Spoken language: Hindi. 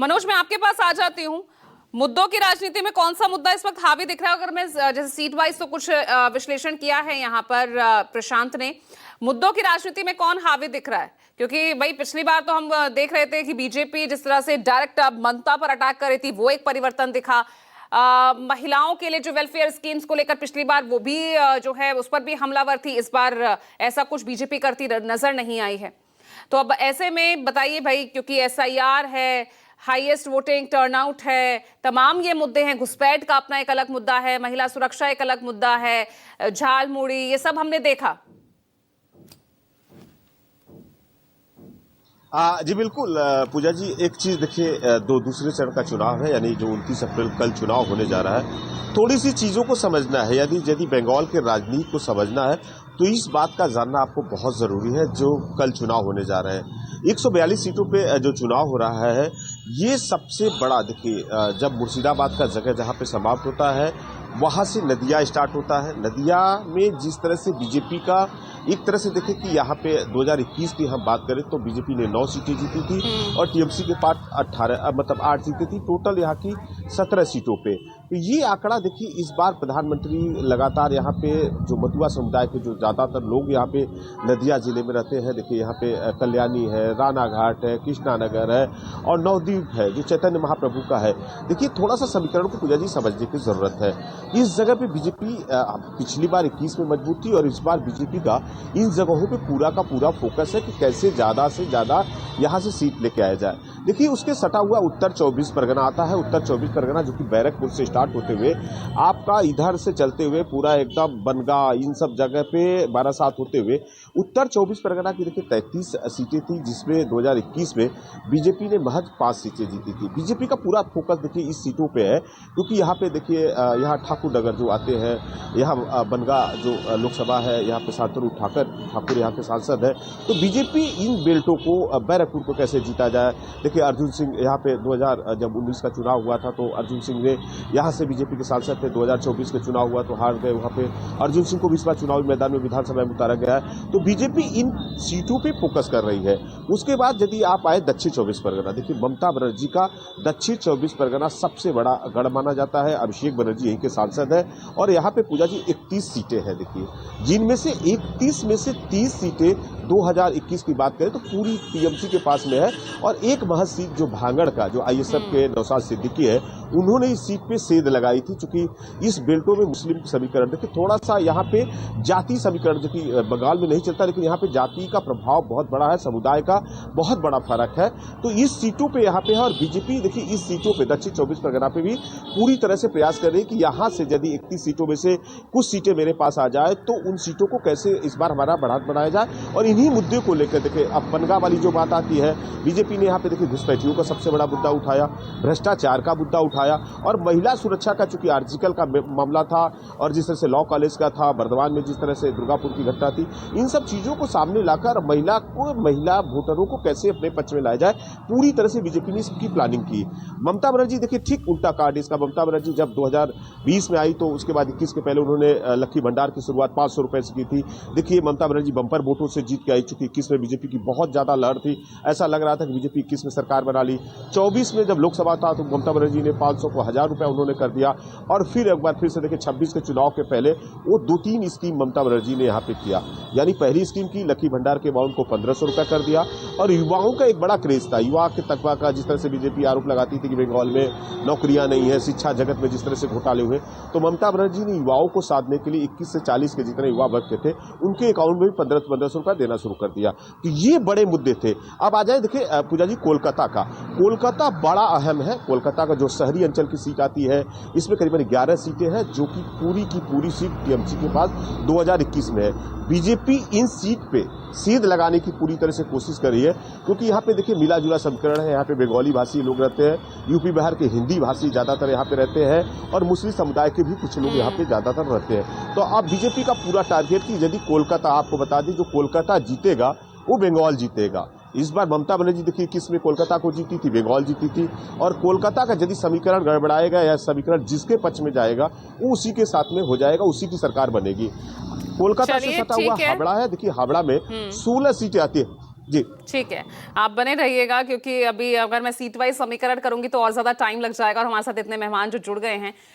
मनोज, मैं आपके पास आ जाती हूँ। मुद्दों की राजनीति में कौन सा मुद्दा इस वक्त हावी दिख रहा है? अगर मैं जैसे सीट वाइज तो कुछ विश्लेषण किया है यहाँ पर प्रशांत ने, मुद्दों की राजनीति में कौन हावी दिख रहा है? क्योंकि भाई पिछली बार तो हम देख रहे थे कि बीजेपी जिस तरह से डायरेक्ट ममता पर अटैक कर रही थी, वो एक परिवर्तन दिखा। महिलाओं के लिए जो वेलफेयर स्कीम्स को लेकर पिछली बार वो भी जो है उस पर भी हमलावर थी। इस बार ऐसा कुछ बीजेपी करती नजर नहीं आई है। तो अब ऐसे में बताइए भाई, क्योंकि एसआईआर है, हाईएस्ट वोटिंग टर्नआउट है, तमाम ये मुद्दे हैं। घुसपैठ का अपना एक अलग मुद्दा है, महिला सुरक्षा एक अलग मुद्दा है, झाल मुड़ी, ये सब हमने देखा। जी बिल्कुल पूजा जी, एक चीज देखिए, दूसरे चरण का चुनाव है, यानी जो 29 अप्रैल कल चुनाव होने जा रहा है। थोड़ी सी चीजों को समझना है, यदि बंगाल के राजनीति को समझना है तो इस बात का जानना आपको बहुत जरूरी है। जो कल चुनाव होने जा रहे हैं, 142 सीटों पे जो चुनाव हो रहा है, ये सबसे बड़ा, देखिए जब मुर्शिदाबाद का जगह जहां पे समाप्त होता है, वहां से नदिया स्टार्ट होता है। नदिया में जिस तरह से बीजेपी का, एक तरह से देखें कि यहाँ पे 2021 की हम बात करें तो बीजेपी ने 9 सीटें जीती थी और टीएमसी के पास 8 सीटें थी, टोटल यहाँ की 17 सीटों पे। तो ये आंकड़ा देखिए, इस बार प्रधानमंत्री लगातार यहाँ पे जो मतुआ समुदाय के जो ज्यादातर लोग यहाँ पे नदिया जिले में रहते हैं, देखिए यहाँ पे कल्याणी है, राना घाट है, कृष्णा नगर है और नवद्वीप है जो चैतन्य महाप्रभु का है। देखिए थोड़ा सा समीकरण को पूजा जी समझने की जरूरत है। इस जगह पे बीजेपी पिछली बार 21 में मजबूत थी और इस बार बीजेपी का इन जगहों पे पूरा का पूरा फोकस है कि कैसे ज्यादा से ज्यादा यहां से सीट लेके आया जाए। देखिए उसके सटा हुआ उत्तर 24 परगना आता है। उत्तर 24 परगना जो कि बैरकपुर से स्टार्ट होते हुए आपका इधर से चलते हुए पूरा एकदम बनगा, इन सब जगह पे बारासात होते हुए उत्तर 24 परगना की देखिए 33 सीटें थी, जिसमें 2021 में बीजेपी ने महज 5 सीटें जीती थी। बीजेपी का पूरा फोकस देखिए इस सीटों पे है, क्योंकि यहाँ पे देखिए यहाँ ठाकुर नगर जो आते हैं, यहाँ बनगा जो लोकसभा है, यहाँ पे शांतनु ठाकुर यहाँ के सांसद है। तो बीजेपी इन बेल्टों को, बैरकपुर को कैसे जीता जाए। देखिए अर्जुन सिंह यहाँ पे 2019 का चुनाव हुआ था तो अर्जुन सिंह ने यहाँ से बीजेपी के सांसद थे। 2024 का चुनाव हुआ तो हार गए, वहाँ पे अर्जुन सिंह को भी इस बार चुनावी मैदान में विधानसभा में उतारा गया है। तो बीजेपी इन सीटों पे फोकस कर रही है। उसके बाद यदि आप आए दक्षिण 24 परगना, देखिए ममता बनर्जी का दक्षिण 24 परगना सबसे बड़ा गढ़ माना जाता है। अभिषेक बनर्जी यहीं के सांसद है और यहाँ पे पूजा जी 31 सीटें हैं, देखिए जिनमें से 31 में से 30 सीटें 2021 की बात करें तो पूरी टीएमसी के पास में है और एक महज सीट जो भांगड़ का, जो आईएसएफ के नौशाद सिद्दीकी है, उन्होंने इस सीट पे सेध लगाई थी। चूंकि इस बेल्टों में मुस्लिम समीकरण, देखिए थोड़ा सा यहाँ पे जाति समीकरण जो कि बंगाल में नहीं चलता, लेकिन यहाँ पे जाति का प्रभाव बहुत बड़ा है, समुदाय का बहुत बड़ा फर्क है। तो इस सीटों पे यहाँ पे है और बीजेपी देखिए इस सीटों पे दक्षिण 24 परगना पे भी पूरी तरह से प्रयास कर रही है कि यहाँ से यदि 31 सीटों में से कुछ सीटें मेरे पास आ जाए तो उन सीटों को कैसे इस बार हमारा बढ़ात बनाया जाए। और इन्हीं मुद्दे को लेकर देखिए अब बनगा वाली जो बात आती है, बीजेपी ने यहाँ पे देखिए घुसपैठियों का सबसे बड़ा मुद्दा उठाया, भ्रष्टाचार का मुद्दा उठाया और महिला सुरक्षा का, चूंकि आर्टिकल का मामला था और जिस तरह से लॉ कॉलेज का था, बर्दवान में जिस तरह से दुर्गापुर की घटना थी, इन सब चीजों को सामने लाकर महिला वोटरों को कैसे अपने पक्ष में लाया जाए, पूरी तरह से बीजेपी ने इसकी प्लानिंग की। ममता बनर्जी देखिए ठीक उल्टा कार्ड इसका। ममता बनर्जी जब 2020 में आई तो उसके बाद 21 के पहले उन्होंने लक्की भंडार की शुरुआत 500 रुपए से की थी। देखिए ममता बनर्जी बंपर वोटों से जीत के आई, चूंकि 21 में बीजेपी की बहुत ज्यादा लहर थी, ऐसा लग रहा था कि बीजेपी 21 में सरकार बना ली। 24 में जब लोकसभा था तो ममता बनर्जी ने 500 को 1000 रुपए उन्होंने कर दिया और फिर एक बार फिर से देखिए 26 के चुनाव के पहले वो 2-3 स्कीम ममता बनर्जी ने यहाँ पे किया। यानी पहली स्कीम की लक्की भंडार के अमाउंट को 1500 रुपए कर दिया और युवाओं का एक बड़ा क्रेज था, युवा के तकवा का। जिस तरह से बीजेपी आरोप लगाती थी कि बंगाल में नौकरियां नहीं है, शिक्षा जगत में जिस तरह से घोटाले हुए, तो ममता बनर्जी ने युवाओं को साधने के लिए 21 से 40 के जितने युवा वर्ग के थे उनके अकाउंट में भी 1500 रुपए देना शुरू कर दिया। तो ये बड़े मुद्दे थे। अब आ जाए देखिए पूजा जी कोलकाता का। कोलकाता बड़ा अहम है। कोलकाता का जो शहरी अंचल की सीट आती है, इसमें करीबन 11 सीटें हैं, जो कि पूरी की पूरी सीट टीएमसी के पास 2021 में है। बीजेपी इन सीट पे सेध लगाने की पूरी तरह से कोशिश कर रही है, क्योंकि यहाँ पे देखिए मिला जुला समीकरण है। यहाँ पे बंगाली भाषी लोग रहते हैं, यूपी बिहार के हिंदी भाषी ज्यादातर यहाँ पे रहते हैं और मुस्लिम समुदाय के भी कुछ लोग यहाँ पे ज्यादातर रहते हैं। तो अब बीजेपी का पूरा टारगेट कि यदि कोलकाता, आपको बता दें, जो कोलकाता जीतेगा वो बंगाल जीतेगा। इस बार ममता बनर्जी देखिए किस में कोलकाता को जीती थी, बंगाल जीती थी। और कोलकाता का यदि समीकरण गड़बड़ाएगा या समीकरण जिसके पक्ष में जाएगा वो उसी के साथ में हो जाएगा, उसी की सरकार बनेगी। कोलकाता से सटा हुआ हावड़ा है, देखिए हावड़ा में 16 सीटें आती है। जी ठीक है, आप बने रहिएगा क्योंकि अभी अगर मैं सीट वाइज समीकरण करूंगी तो और ज्यादा टाइम लग जाएगा और हमारे साथ इतने मेहमान जो जुड़ गए हैं